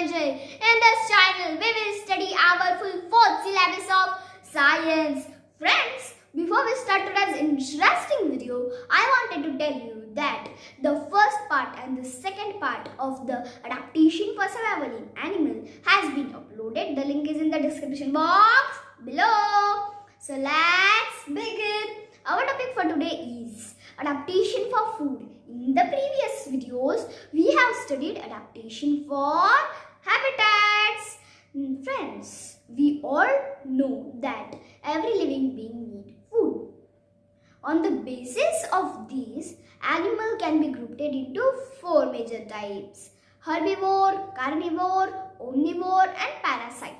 Dhananjay. In this channel, we will study our full 4th syllabus of science. Friends, before we start today's interesting video, I wanted to tell you that the first part and the second part of the adaptation for survival in animal has been uploaded. The link is in the description box below. So let's begin. Our topic for today is adaptation for food. In the previous videos, we have studied adaptation for habitats. Friends, we all know that every living being needs food. On the basis of these, animal can be grouped into 4 major types: herbivore, carnivore, omnivore and parasite.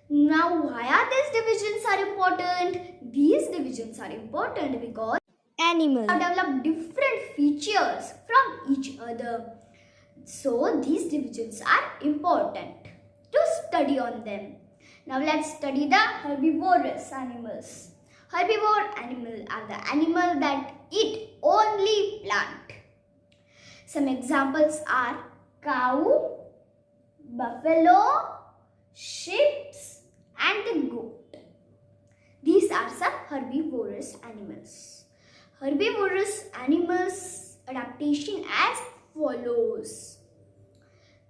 Now, why are these divisions are important? These divisions are important because animals have developed different features from each other. So, these divisions are important to study on them. Now, let's study the herbivorous animals. Herbivore animals are the animals that eat only plant. Some examples are cow, buffalo, sheep and the goat. These are some herbivorous animals. Herbivorous animals adaptation as follows.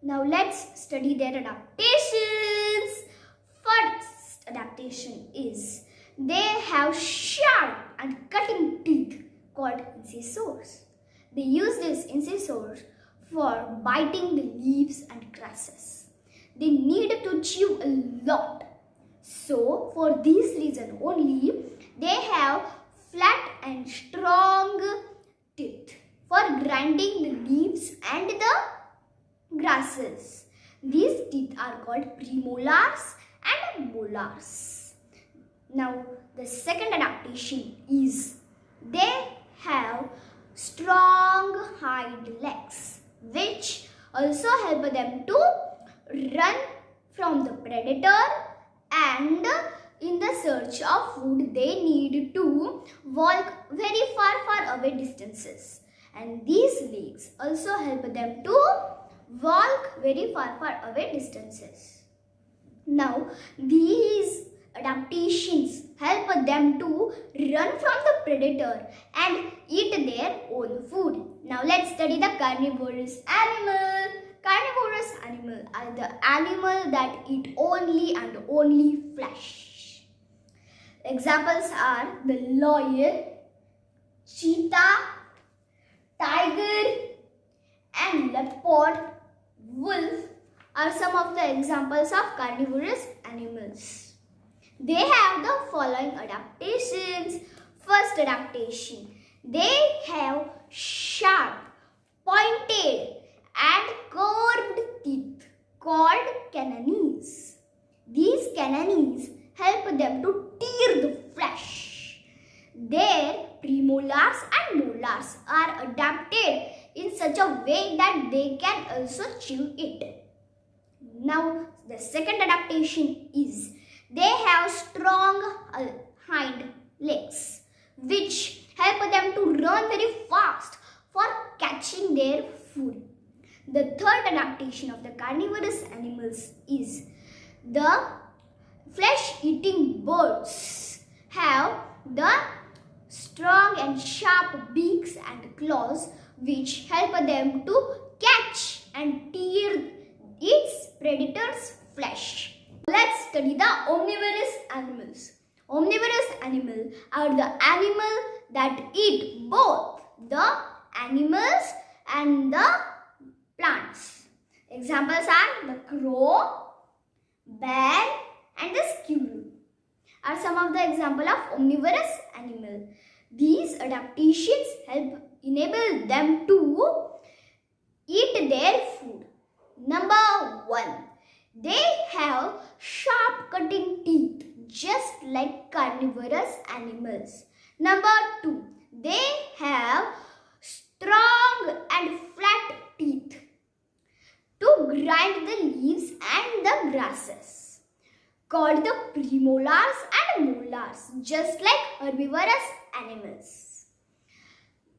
Now let's study their adaptations. First adaptation is they have sharp and cutting teeth called incisors. They use these incisors for biting the leaves and grasses. They need to chew a lot. So, for this reason only, they have flat and strong teeth for grinding the leaves and the grasses. These teeth are called premolars and molars. Now, the second adaptation is they have strong hind legs, which also help them to run from the predator, and in the search of food they need to walk very far away distances, and these legs also help them to walk very far away distances. Now these adaptations help them to run from the predator and eat their own food. Now let's study the carnivorous animal. Carnivorous animals are the animals that eat only and only flesh. Examples are the lion, cheetah, tiger and leopard, wolf are some of the examples of carnivorous animals. They have the following adaptations. First adaptation, they have sharp, pointed and curved teeth called canines. These canines help them to tear the flesh. Their premolars and molars are adapted in such a way that they can also chew it. Now, the second adaptation is they have strong hind legs, which help them to run very fast for catching their food. The third adaptation of the carnivorous animals is the flesh-eating birds have the strong and sharp beaks and claws, which help them to catch and tear its predator's flesh. Let's study the omnivorous animals. Omnivorous animals are the animals that eat both the animals and the plants. Examples are the crow, bear and the squirrel are some of the examples of omnivorous animals. These adaptations help enable them to eat their food. Number 1. They have sharp cutting teeth just like carnivorous animals. Number 2. They have strong and flat teeth to grind the leaves and the grasses, called the premolars and molars, just like herbivorous animals.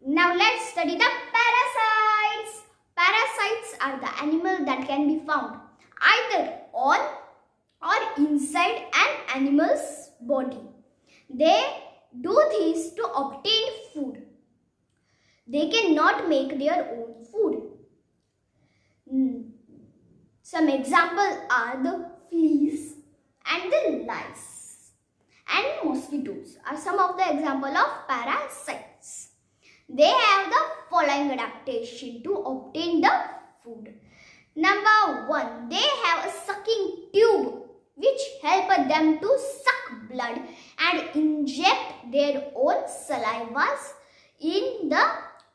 Now let's study the parasites. Parasites are the animals that can be found either on or inside an animal's body. They do this to obtain food. They cannot make their own food. Some examples are the fleas and the lice, and mosquitoes are some of the examples of parasites. They have the following adaptation to obtain the food. Number 1, they have a sucking tube which help them to suck blood and inject their own salivas in the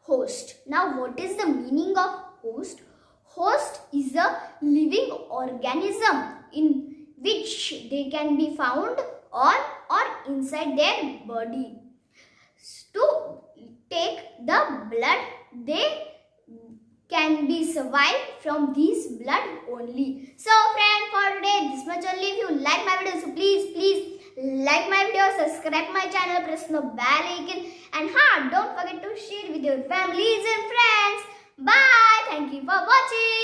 host. Now, what is the meaning of host? Host is a living organism in which they can be found on or inside their body. To take the blood, they can be survived from this blood only. So friends, for today this much only. If you like my video, so please like my video, subscribe my channel, press the bell icon, and don't forget to share with your families and friends. Bye. Thank you for watching.